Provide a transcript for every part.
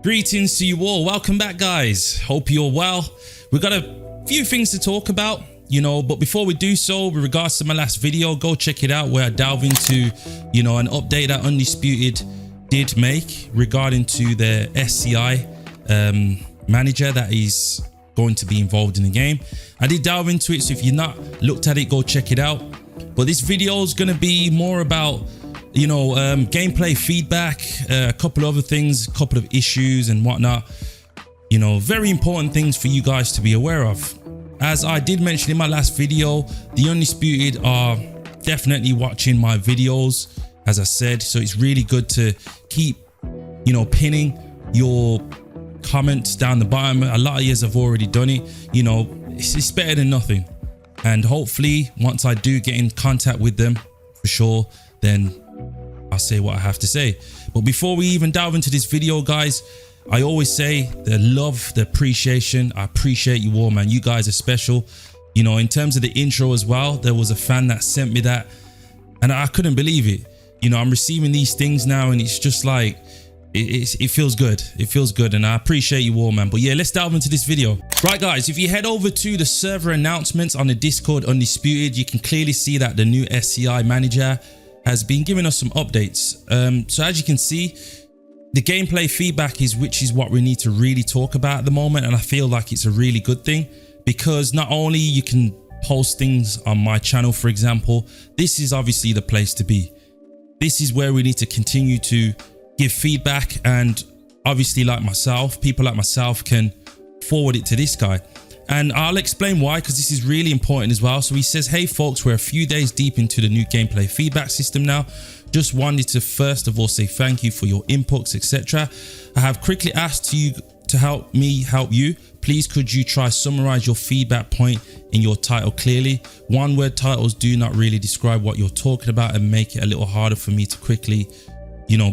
Greetings to you all. Welcome back, guys. Hope you're well. We've got a few things to talk about, but before we do so, with regards to my last video, go check it out where I delve into, an update that Undisputed did make regarding to the SCI manager that is going to be involved in the game. I did delve into it, so if you've not looked at it, go check it out. But this video is going to be more about gameplay feedback, a couple other things, a couple of issues and whatnot. Very important things for you guys to be aware of. As I did mention in my last video, the Undisputed are definitely watching my videos, as I said. So it's really good to keep, pinning your comments down the bottom. A lot of you have already done it. It's better than nothing. And hopefully, once I do get in contact with them, for sure, then I'll say what I have to say. But before we even delve into this video, guys, I always say the love, the appreciation. I appreciate you all, man. You guys are special. In terms of the intro as well, there was a fan that sent me that and I couldn't believe it. I'm receiving these things now and it's just like, it feels good. It feels good and I appreciate you all, man. But yeah, let's delve into this video. Right, guys, if you head over to the server announcements on the Discord Undisputed, you can clearly see that the new SCI manager has been giving us some updates. So as you can see, the gameplay feedback which is what we need to really talk about at the moment. And I feel like it's a really good thing because not only you can post things on my channel, for example, this is obviously the place to be. This is where we need to continue to give feedback. And obviously, like myself, people like myself can forward it to this guy. And I'll explain why, because this is really important as well. So he says, hey folks, we're a few days deep into the new gameplay feedback system now. Just wanted to first of all say thank you for your inputs, etc. I have quickly asked you to help me help you. Please could you try summarize your feedback point in your title clearly? One word titles do not really describe what you're talking about and make it a little harder for me to quickly,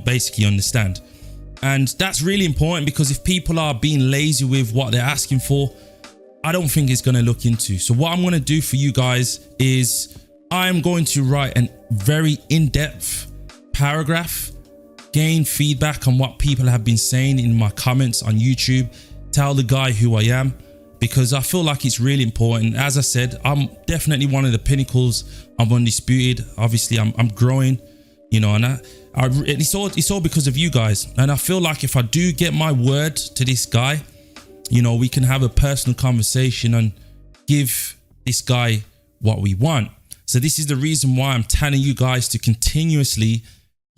basically understand. And that's really important because if people are being lazy with what they're asking for, I don't think it's going to look into. So what I'm going to do for you guys is I'm going to write a very in-depth paragraph, gain feedback on what people have been saying in my comments on YouTube, tell the guy who I am, because I feel like it's really important. As I said, I'm definitely one of the pinnacles of Undisputed. Obviously, I'm growing, and it's all because of you guys. And I feel like if I do get my word to this guy, we can have a personal conversation and give this guy what we want. So this is the reason why I'm telling you guys to continuously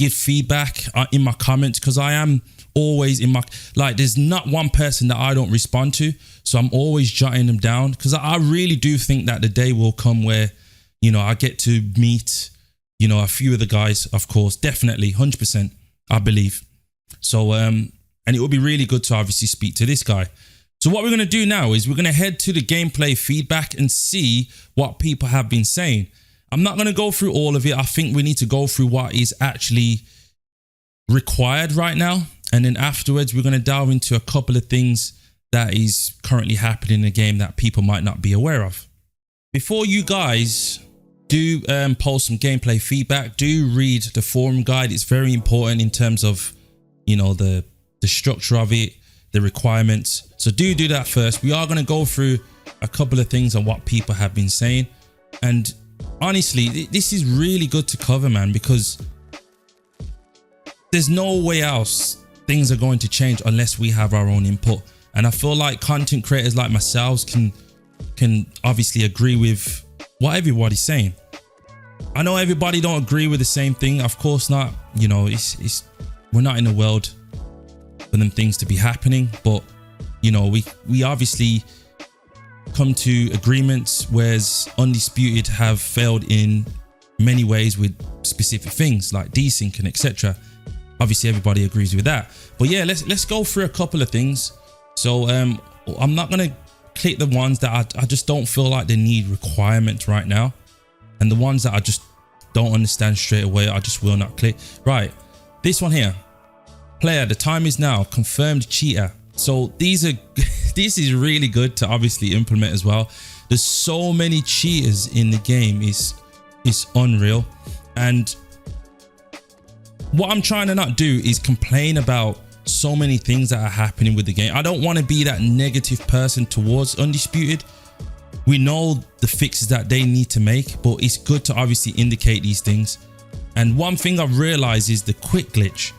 give feedback in my comments, because I am always there's not one person that I don't respond to. So I'm always jotting them down because I really do think that the day will come where, I get to meet, a few of the guys, of course, definitely 100%, I believe. So, and it would be really good to obviously speak to this guy. So what we're going to do now is we're going to head to the gameplay feedback and see what people have been saying. I'm not going to go through all of it. I think we need to go through what is actually required right now. And then afterwards, we're going to delve into a couple of things that is currently happening in the game that people might not be aware of. Before you guys do post some gameplay feedback, do read the forum guide. It's very important in terms of, the structure of it, the requirements. So do that first. We are going to go through a couple of things on what people have been saying. And honestly, this is really good to cover, man, because there's no way else things are going to change unless we have our own input. And I feel like content creators like myself can obviously agree with what everybody's saying. I know everybody don't agree with the same thing. Of course not. We're not in a world for them things to be happening, but we obviously come to agreements, whereas Undisputed have failed in many ways with specific things like desync and etc. Obviously everybody agrees with that, but yeah, let's go through a couple of things. So I'm not gonna click the ones that I just don't feel like they need requirements right now, and the ones that I just don't understand straight away, I just will not click. Right, this one here, player, the time is now, confirmed cheater. So this is really good to obviously implement as well. There's so many cheaters in the game, it's unreal. And what I'm trying to not do is complain about so many things that are happening with the game. I don't want to be that negative person towards Undisputed. We know the fixes that they need to make, but it's good to obviously indicate these things. And one thing I've realized is the quick glitch,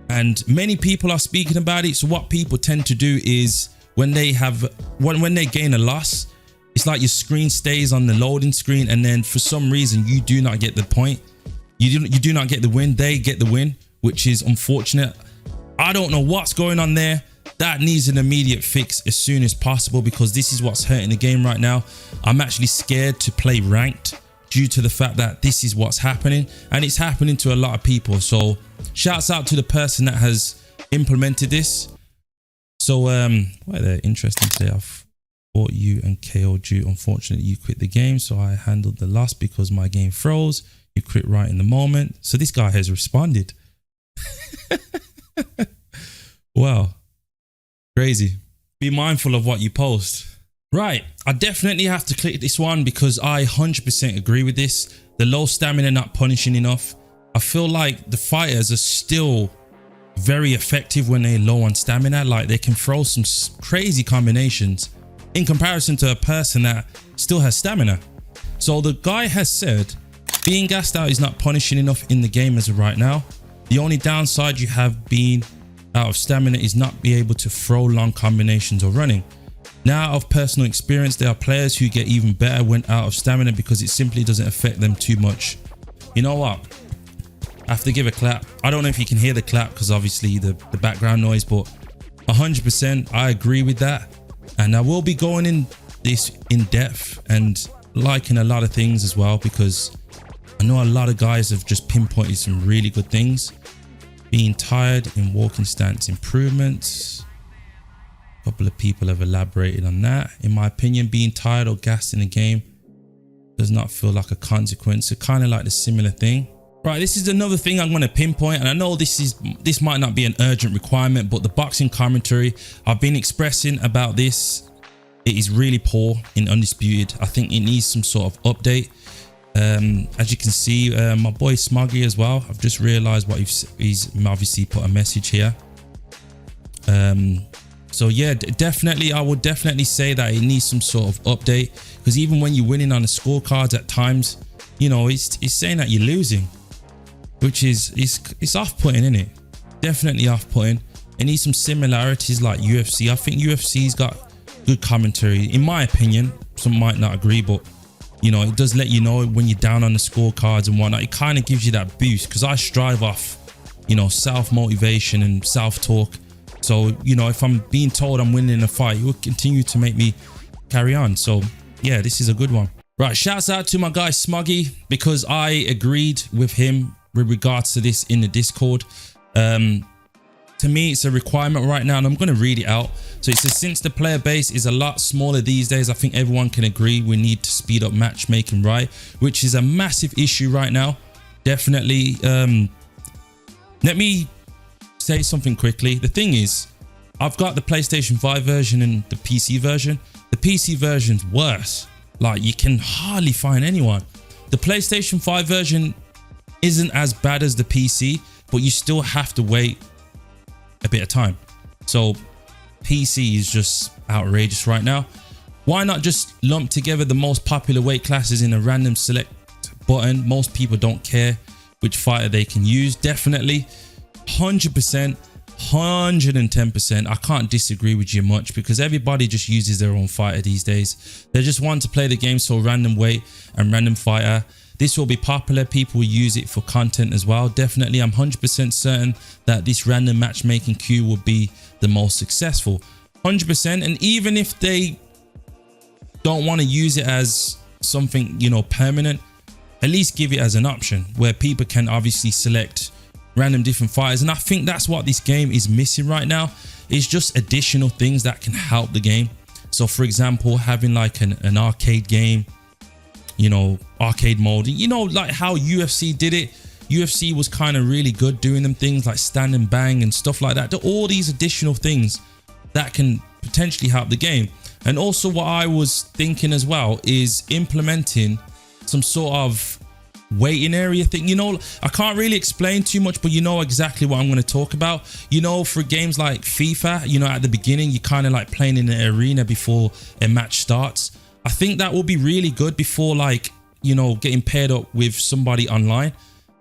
and many people are speaking about it. So what people tend to do is when they gain a loss, it's like your screen stays on the loading screen, and then for some reason you do not get the point. You do not get the win. They get the win, which is unfortunate. I don't know what's going on there. That needs an immediate fix as soon as possible, because this is what's hurting the game right now. I'm actually scared to play ranked due to the fact that this is what's happening, and it's happening to a lot of people. So shouts out to the person that has implemented this. So they're interesting today. I've fought you and KO'd you. Unfortunately, you quit the game, so I handled the loss because my game froze. You quit right in the moment. So this guy has responded. Wow. Crazy. Be mindful of what you post. Right, I definitely have to click this one because I 100% agree with this. The low stamina not punishing enough. I feel like the fighters are still very effective when they're low on stamina. Like, they can throw some crazy combinations in comparison to a person that still has stamina. So the guy has said being gassed out is not punishing enough in the game as of right now. The only downside you have being out of stamina is not be able to throw long combinations or running. Now, out of personal experience, there are players who get even better when out of stamina because it simply doesn't affect them too much. You know what? I have to give a clap. I don't know if you can hear the clap because obviously the background noise, but 100% I agree with that. And I will be going in this in depth and liking a lot of things as well, because I know a lot of guys have just pinpointed some really good things. Being tired in walking stance improvements. A couple of people have elaborated on that. In my opinion, being tired or gassed in the game does not feel like a consequence. So kind of like the similar thing. Right, this is another thing I'm going to pinpoint, and I know this might not be an urgent requirement, but the boxing commentary, I've been expressing about this. It is really poor in Undisputed. I think it needs some sort of update. As you can see, my boy Smoggy as well, I've just realized what he's obviously put a message here. So yeah, definitely, I would definitely say that it needs some sort of update, because even when you're winning on the scorecards at times, you know, it's saying that you're losing, which is it's off-putting, isn't it? Definitely off-putting. It needs some similarities like UFC. I think UFC's got good commentary, in my opinion. Some might not agree, but you know, it does let you know when you're down on the scorecards and whatnot. It kind of gives you that boost, because I strive off, you know, self-motivation and self-talk. So, you know, if I'm being told I'm winning a fight, it will continue to make me carry on. So yeah, this is a good one. Right, shouts out to my guy Smoggy, because I agreed with him with regards to this in the Discord. To me, it's a requirement right now, and I'm going to read it out. So it says, since the player base is a lot smaller these days, I think everyone can agree we need to speed up matchmaking, right? Which is a massive issue right now. Definitely. Let me say something quickly. The thing is, I've got the PlayStation 5 version and the PC version. The PC version's worse. Like, you can hardly find anyone. The PlayStation 5 version isn't as bad as the PC, but you still have to wait a bit of time. So PC is just outrageous right now. Why not just lump together the most popular weight classes in a random select button? Most people don't care which fighter they can use. Definitely 100%, 110%. I can't disagree with you much, because everybody just uses their own fighter these days. They just want to play the game, so random weight and random fighter. This will be popular. People will use it for content as well. Definitely, I'm 100% certain that this random matchmaking queue will be the most successful. 100%. And even if they don't want to use it as something, you know, permanent, at least give it as an option where people can obviously select random different fighters. And I think that's what this game is missing right now. It's just additional things that can help the game. So for example, having like an arcade game, you know, arcade mode, you know, like how UFC did it. UFC was kind of really good doing them things like stand and bang and stuff like that. All these additional things that can potentially help the game. And also what I was thinking as well is implementing some sort of waiting area thing. You know, I can't really explain too much, but you know exactly what I'm going to talk about. You know, for games like FIFA, you know, at the beginning, you kind of like playing in an arena before a match starts. I think that will be really good before, like, you know, getting paired up with somebody online.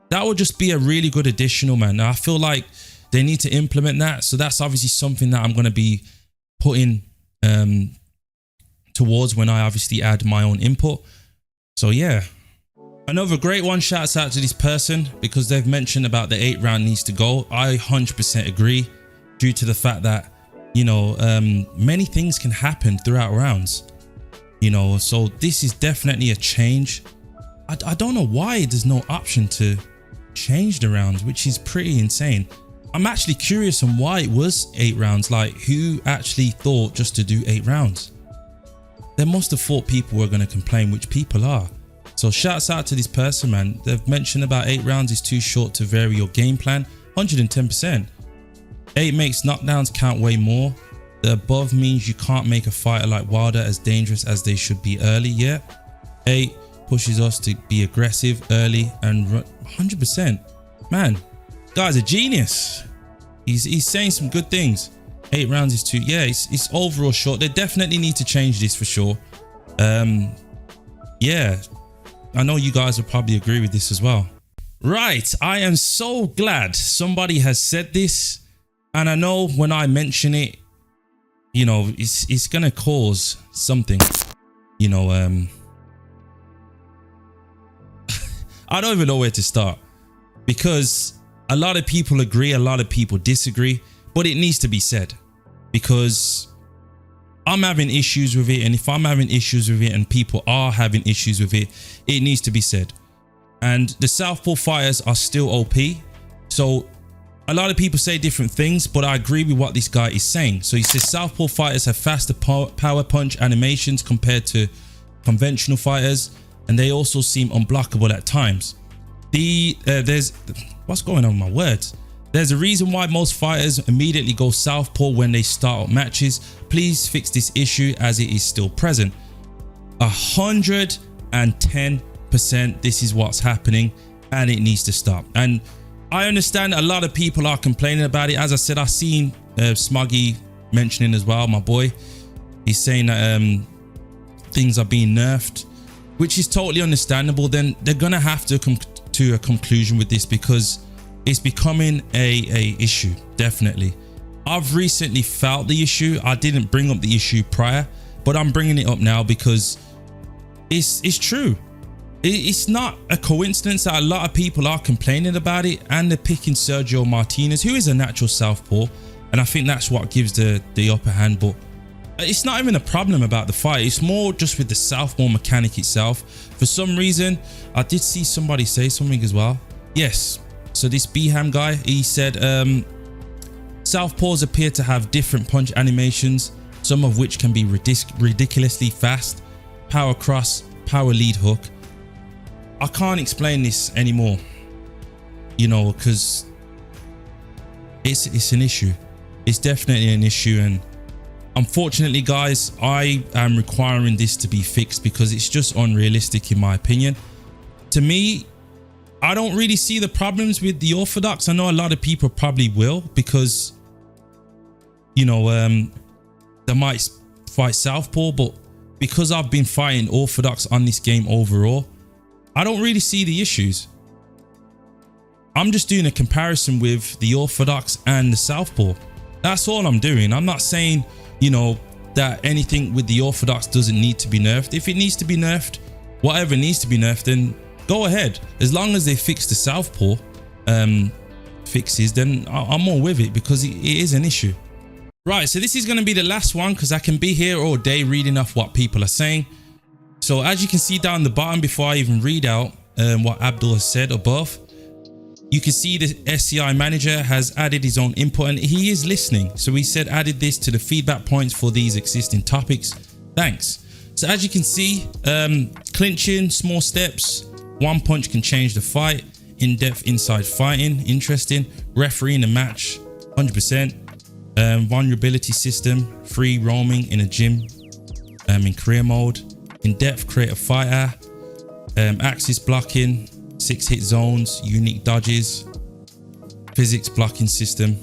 That would just be a really good additional, man. I feel like they need to implement that. So that's obviously something that I'm going to be putting towards when I obviously add my own input. So yeah. Another great one, shouts out to this person because they've mentioned about the 8 round needs to go. I 100% agree, due to the fact that, you know, many things can happen throughout rounds, you know, so this is definitely a change. I don't know why there's no option to change the rounds, which is pretty insane. I'm actually curious on why it was 8 rounds. Like, who actually thought just to do 8 rounds? They must have thought people were going to complain, which people are. So shouts out to this person, man. They've mentioned about 8 rounds is too short to vary your game plan. 110%. 8 makes knockdowns count way more. The above means you can't make a fighter like Wilder as dangerous as they should be early. Yeah. 8 pushes us to be aggressive early and run. 100%. Man, guy's a genius. He's saying some good things. 8 rounds is too, yeah, it's overall short. They definitely need to change this for sure. Yeah, I know you guys will probably agree with this as well. Right, I am so glad somebody has said this, and I know when I mention it, you know, it's gonna cause something, you know. I don't even know where to start, because a lot of people agree, a lot of people disagree, but it needs to be said, because I'm having issues with it, and if I'm having issues with it and people are having issues with it, it needs to be said. And the southpaw fighters are still OP. So a lot of people say different things, but I agree with what this guy is saying. So he says southpaw fighters have faster power punch animations compared to conventional fighters, and they also seem unblockable at times. There's what's going on with my words? There's a reason why most fighters immediately go southpaw when they start up matches. Please fix this issue as it is still present. 110%. This is what's happening, and it needs to stop. And I understand a lot of people are complaining about it. As I said, I've seen Smuggy mentioning as well, my boy. He's saying that things are being nerfed, which is totally understandable. Then they're gonna have to come to a conclusion with this, because it's becoming a issue. Definitely, I've recently felt the issue. I didn't bring up the issue prior, but I'm bringing it up now because it's true. It's not a coincidence that a lot of people are complaining about it, and they're picking Sergio Martinez, who is a natural southpaw, and I think that's what gives the upper hand. But it's not even a problem about the fight. It's more just with the southpaw mechanic itself. For some reason, I did see somebody say something as well. Yes. So this Beham guy, he said, southpaws appear to have different punch animations, some of which can be ridiculously fast. Power cross, power lead hook. I can't explain this anymore, you know, because it's an issue. It's definitely an issue, and unfortunately, guys, I am requiring this to be fixed because it's just unrealistic in my opinion. To me, I don't really see the problems with the orthodox. I know a lot of people probably will, because, you know, they might fight southpaw, but because I've been fighting orthodox on this game overall, I don't really see the issues. I'm just doing a comparison with the orthodox and the southpaw. That's all I'm doing. I'm not saying, you know, that anything with the orthodox doesn't need to be nerfed. If it needs to be nerfed, whatever needs to be nerfed, then go ahead. As long as they fix the southpaw fixes, then I'm all with it, because it is an issue. Right, so this is going to be the last one, because I can be here all day reading off what people are saying. So as you can see down the bottom, before I even read out what Abdul has said above, you can see the SCI manager has added his own input, and he is listening. So he said, added this to the feedback points for these existing topics. Thanks. So as you can see, clinching, small steps, one punch can change the fight. In-depth inside fighting, interesting. Refereeing the match, 100%. Vulnerability system, free roaming in a gym, in career mode. In-depth, create a fighter. Axis blocking, 6-hit zones, unique dodges, physics blocking system.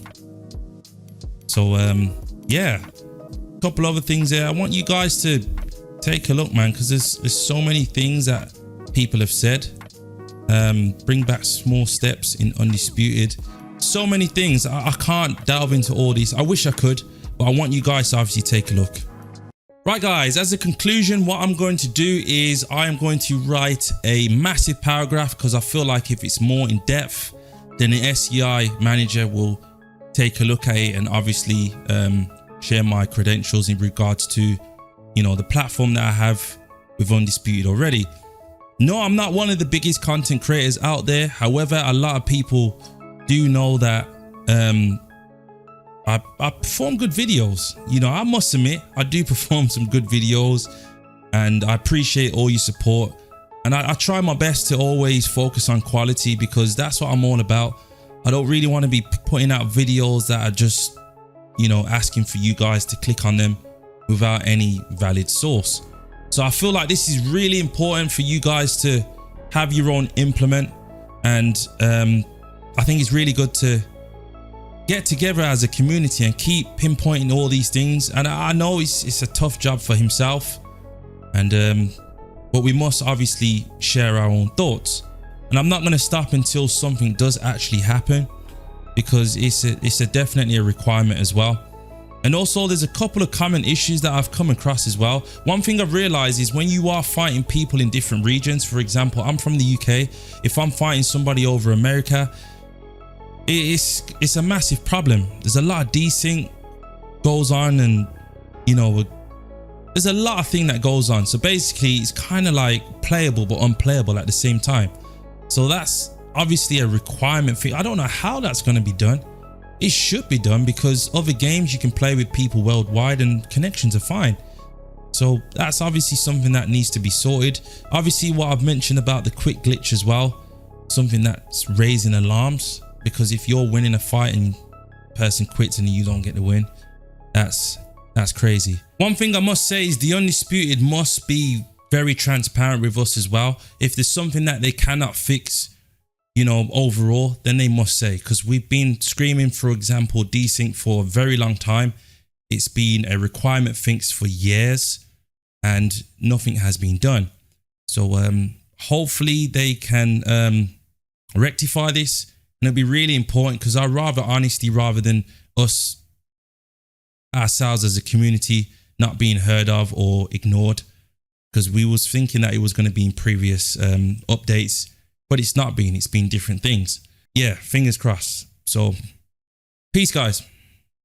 So yeah, a couple other things there. I want you guys to take a look, man, because there's so many things that people have said. Bring back small steps in Undisputed. So many things. I can't delve into all these. I wish I could, but I want you guys to obviously take a look. Right guys, as a conclusion, what I'm going to do is I am going to write a massive paragraph, because I feel like if it's more in depth, then the SCI manager will take a look at it and obviously share my credentials in regards to, you know, the platform that I have with Undisputed already. No, I'm not one of the biggest content creators out there. However, a lot of people do know that I perform good videos. You know, I must admit, I do perform some good videos, and I appreciate all your support. And I try my best to always focus on quality, because that's what I'm all about. I don't really want to be putting out videos that are just, you know, asking for you guys to click on them without any valid source. So I feel like this is really important for you guys to have your own implement. And I think it's really good to get together as a community and keep pinpointing all these things. And I know it's a tough job for himself, and but we must obviously share our own thoughts. And I'm not going to stop until something does actually happen, because it's definitely a requirement as well. And also there's a couple of common issues that I've come across as well. One thing I've realized is when you are fighting people in different regions, for example, I'm from the UK. If I'm fighting somebody over America, it's a massive problem. There's a lot of desync goes on, and you know, there's a lot of thing that goes on. So basically it's kind of like playable but unplayable at the same time. So that's obviously a requirement thing. I don't know how that's going to be done. It should be done, because other games you can play with people worldwide and connections are fine. So that's obviously something that needs to be sorted. Obviously what I've mentioned about the quick glitch as well, something that's raising alarms, because if you're winning a fight and person quits and you don't get the win, that's crazy. One thing I must say is the Undisputed must be very transparent with us as well. If there's something that they cannot fix, you know, overall, then they must say, because we've been screaming, for example, desync for a very long time. It's been a requirement fix for years and nothing has been done. So hopefully they can rectify this, and it'll be really important, because I'd rather honesty rather than us ourselves as a community not being heard of or ignored, because we was thinking that it was going to be in previous updates, but it's not been. It's been different things. Yeah, fingers crossed. So peace, guys.